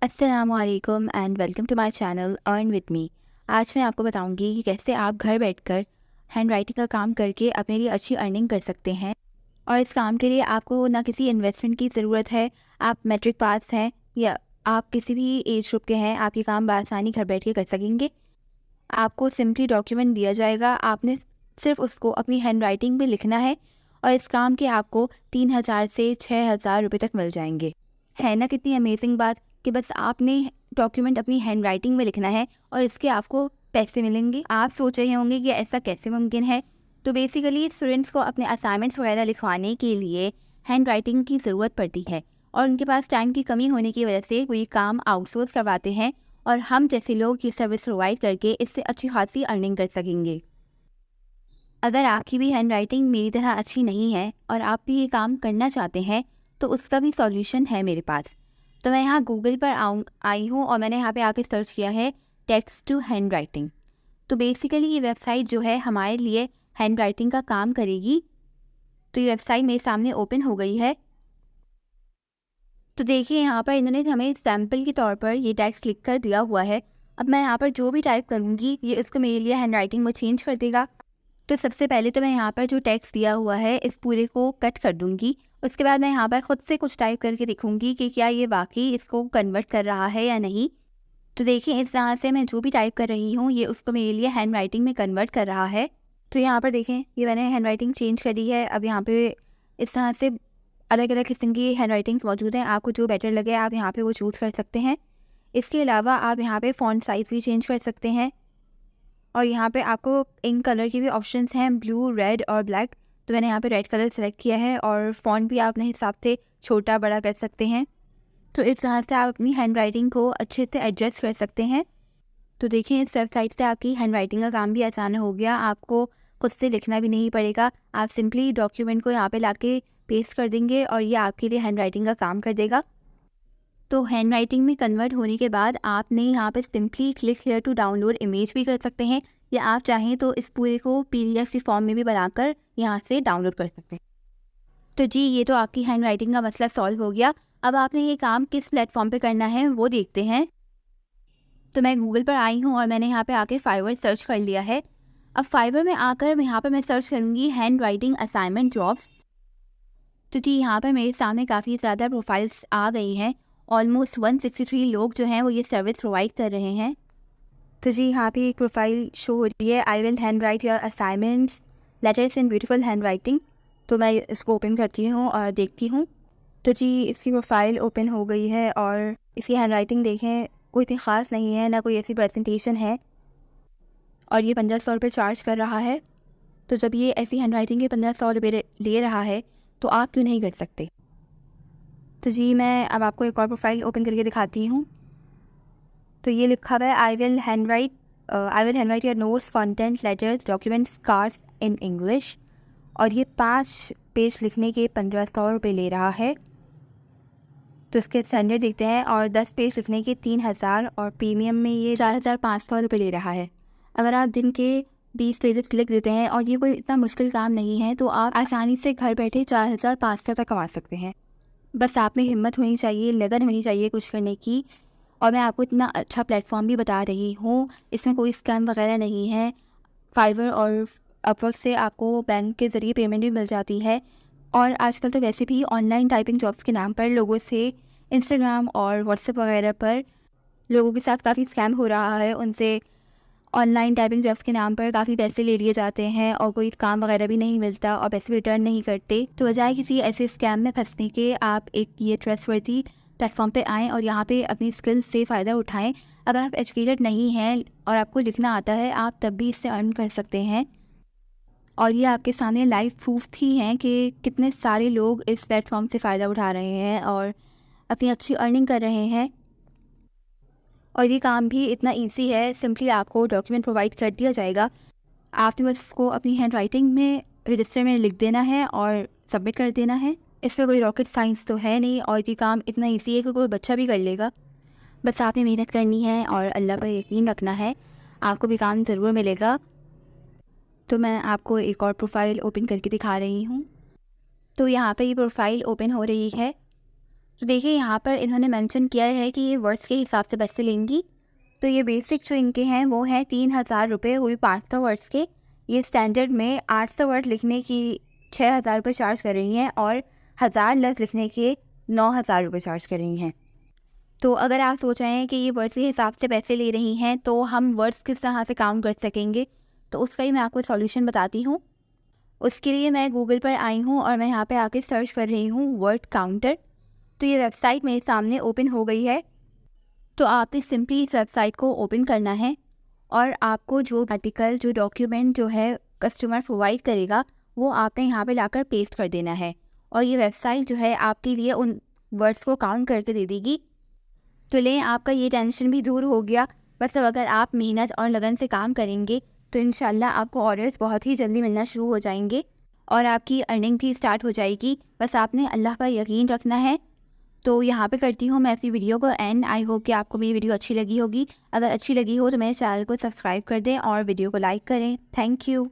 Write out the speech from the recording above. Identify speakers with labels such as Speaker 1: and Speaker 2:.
Speaker 1: अस्सलामुअलैकुम and welcome to my channel earn with me. आज मैं आपको बताऊंगी कि कैसे आप घर बैठकर हैंड राइटिंग का काम करके अपने लिए अच्छी अर्निंग कर सकते हैं। और इस काम के लिए आपको ना किसी इन्वेस्टमेंट की ज़रूरत है। आप मैट्रिक पास हैं या आप किसी भी एज ग्रुप के हैं, आप ये काम बआसानी घर बैठ के कर सकेंगे। आपको सिंपली डॉक्यूमेंट दिया जाएगा, आपने सिर्फ उसको अपनी हैंड राइटिंग में लिखना है और इस काम के आपको 3,000 से 6,000 रुपये तक मिल जाएंगे। है ना कितनी अमेजिंग बात कि बस आपने डॉक्यूमेंट अपनी हैंड राइटिंग में लिखना है और इसके आपको पैसे मिलेंगे। आप सोच रहे होंगे कि ऐसा कैसे मुमकिन है। तो बेसिकली स्टूडेंट्स को अपने असाइनमेंट्स वगैरह लिखवाने के लिए हैंड राइटिंग की ज़रूरत पड़ती है और उनके पास टाइम की कमी होने की वजह से वो ये काम आउटसोर्स करवाते हैं और हम जैसे लोग ये सर्विस प्रोवाइड करके इससे अच्छी खासी अर्निंग कर सकेंगे। अगर आपकी भी हैंड राइटिंग मेरी तरह अच्छी नहीं है और आप भी ये काम करना चाहते हैं तो उसका भी सॉल्यूशन है मेरे पास। तो मैं यहाँ गूगल पर आई हूँ और मैंने यहाँ पे आके सर्च किया है टेक्स्ट टू हैंड राइटिंग। तो बेसिकली ये वेबसाइट जो है हमारे लिए हैंड राइटिंग का काम करेगी। तो ये वेबसाइट मेरे सामने ओपन हो गई है। तो देखिए यहाँ पर इन्होंने हमें सैम्पल के तौर पर ये टेक्स्ट लिख कर दिया हुआ है। अब मैं यहाँ पर जो भी टाइप करूँगी ये इसको मेरे लिए हैंड राइटिंग में चेंज कर देगा। तो सबसे पहले तो मैं यहाँ पर जो टेक्स्ट दिया हुआ है इस पूरे को कट कर दूँगी। उसके बाद मैं यहाँ पर ख़ुद से कुछ टाइप करके देखूँगी कि क्या ये वाकई इसको कन्वर्ट कर रहा है या नहीं। तो देखिए इस तरह से मैं जो भी टाइप कर रही हूँ ये उसको मेरे लिए हैंड राइटिंग में कन्वर्ट कर रहा है। तो यहाँ पर देखें ये मैंने हैंड राइटिंग चेंज करी है। अब यहाँ पे इस तरह से अलग अलग किस्म की हैंड राइटिंग्स मौजूद हैं। आपको जो बेटर लगे आप यहाँ पे वो चूज़ कर सकते हैं। इसके अलावा आप यहाँ पे फ़ॉन्ट साइज़ भी चेंज कर सकते हैं और यहाँ पे आपको इंक कलर के भी ऑप्शंस हैं, ब्लू, रेड और ब्लैक। तो मैंने यहाँ पे रेड कलर सेलेक्ट किया है और फ़ॉन्ट भी आप अपने हिसाब से छोटा बड़ा कर सकते हैं। तो इस तरह से आप अपनी हैंड राइटिंग को अच्छे से एडजस्ट कर सकते हैं। तो देखिए इस वेबसाइट से आपकी हैंड राइटिंग का काम भी आसान हो गया। आपको खुद से लिखना भी नहीं पड़ेगा। आप सिंपली डॉक्यूमेंट को यहाँ पे लाके पेस्ट कर देंगे और ये आपके लिए हैंड राइटिंग का काम कर देगा। तो हैंड राइटिंग में कन्वर्ट होने के बाद आपने यहाँ पे simply click here to download image भी कर सकते हैं या आप चाहें तो इस पूरे को PDF के फॉर्म में भी बनाकर यहाँ से डाउनलोड कर सकते हैं। तो जी ये तो आपकी हैंड राइटिंग का मसला सॉल्व हो गया। अब आपने ये काम किस प्लेटफॉर्म पे करना है वो देखते हैं। तो मैं गूगल पर आई हूँ और मैंने यहाँ पे आके फाइवर सर्च कर लिया है। अब फाइवर में आकर यहाँ पर मैं सर्च करूँगी हैंड राइटिंग असाइनमेंट जॉब्स। तो जी यहाँ पर मेरे सामने काफ़ी ज़्यादा प्रोफाइल्स आ गई हैं। ऑलमोस्ट 163 लोग जो हैं वो ये सर्विस प्रोवाइड कर रहे हैं। तो जी यहाँ पे एक प्रोफाइल शो हो रही है, I will hand right your assignments letters in beautiful hand writing. तो मैं इसको ओपन करती हूँ और देखती हूँ। तो जी इसकी प्रोफाइल ओपन हो गई है और इसकी हैंड राइटिंग देखें कोई इतनी ख़ास नहीं है, ना कोई ऐसी प्रेजेंटेशन है और ये 1500 रुपये चार्ज कर रहा है। तो जब ये ऐसी हैंड राइटिंग के 1500 रुपये ले रहा है तो आप क्यों नहीं कर सकते। तो जी मैं अब आपको एक और प्रोफाइल ओपन करके दिखाती हूँ। तो ये लिखा हुआ है I will hand right your notes, content, letters, documents, cards in English. और ये 5 पेज लिखने के 1500 रुपये ले रहा है। तो इसके स्टैंडर्ड देखते हैं और 10 पेज लिखने के 3,000 और प्रीमियम में ये 4,500 रुपये ले रहा है। अगर आप दिन के 20 पेजेस लिख देते हैं और ये कोई इतना मुश्किल काम नहीं है तो आप आसानी से घर बैठे 4,500 तक कमा सकते हैं। बस आप में हिम्मत होनी चाहिए, लगन होनी चाहिए कुछ करने की। और मैं आपको इतना अच्छा प्लेटफॉर्म भी बता रही हूँ, इसमें कोई स्कैम वगैरह नहीं है। फाइवर और अपवर्क से आपको बैंक के ज़रिए पेमेंट भी मिल जाती है। और आजकल तो वैसे भी ऑनलाइन टाइपिंग जॉब्स के नाम पर लोगों से इंस्टाग्राम और व्हाट्सएप वगैरह पर लोगों के साथ काफ़ी स्कैम हो रहा है। उनसे ऑनलाइन टाइपिंग जॉब्स के नाम पर काफ़ी पैसे ले लिए जाते हैं और कोई काम वगैरह भी नहीं मिलता और पैसे रिटर्न नहीं करते। तो बजाय किसी ऐसे स्कैम में फंसने के आप एक ये ट्रस्टवर्दी प्लेटफॉर्म पे आएँ और यहाँ पे अपनी स्किल्स से फ़ायदा उठाएं। अगर आप एजुकेटेड नहीं हैं और आपको लिखना आता है आप तब भी इससे अर्न कर सकते हैं। और ये आपके सामने लाइव प्रूफ भी हैं कि कितने सारे लोग इस प्लेटफॉर्म से फ़ायदा उठा रहे हैं और अपनी अच्छी अर्निंग कर रहे हैं। और ये काम भी इतना ईजी है, सिंपली आपको डॉक्यूमेंट प्रोवाइड कर दिया जाएगा। आपने बस इसको अपनी हैंड राइटिंग में रजिस्टर में लिख देना है और सबमिट कर देना है। इसमें कोई रॉकेट साइंस तो है नहीं और ये काम इतना ईजी है कि कोई बच्चा भी कर लेगा। बस आपने मेहनत करनी है और अल्लाह पर यकीन रखना है, आपको भी काम ज़रूर मिलेगा। तो मैं आपको एक और प्रोफाइल ओपन करके दिखा रही हूँ। तो यहाँ पे ये प्रोफाइल ओपन हो रही है। तो देखिए यहाँ पर इन्होंने मेंशन किया है कि ये वर्ड्स के हिसाब से पैसे लेंगी। तो ये बेसिक जो इनके हैं वो हैं 3000 रुपये हुई 500 वर्ड्स के। ये स्टैंडर्ड में 800 वर्ड लिखने की 6000 रुपये चार्ज कर रही हैं और 1000 लफ्ज़ लिखने के 9000 रुपये चार्ज कर रही हैं। तो अगर आप सोच रहे हैं कि ये वर्ड्स के हिसाब से पैसे ले रही हैं तो हम वर्ड्स किस तरह से काउंट कर सकेंगे, तो उसका ही मैं आपको सॉल्यूशन बताती हूँ। उसके लिए मैं गूगल पर आई हूँ और मैं यहाँ पे आके सर्च कर रही हूँ वर्ड काउंटर। तो ये वेबसाइट मेरे सामने ओपन हो गई है। तो आपने सिंपली इस वेबसाइट को ओपन करना है और आपको जो आर्टिकल जो डॉक्यूमेंट जो है कस्टमर प्रोवाइड करेगा वो आपने यहाँ पे लाकर पेस्ट कर देना है और ये वेबसाइट जो है आपके लिए उन वर्ड्स को काउंट करके दे देगी। तो लें आपका ये टेंशन भी दूर हो गया। बस अब अगर आप मेहनत और लगन से काम करेंगे तो इंशाल्लाह आपको ऑर्डर्स बहुत ही जल्दी मिलना शुरू हो जाएंगे और आपकी अर्निंग भी स्टार्ट हो जाएगी। बस आपने अल्लाह पर यकीन रखना है। तो यहाँ पे करती हूँ मैं अपनी वीडियो को एंड। आई होप कि आपको मेरी वीडियो अच्छी लगी होगी। अगर अच्छी लगी हो तो मेरे चैनल को सब्सक्राइब कर दें और वीडियो को लाइक करें। Thank you.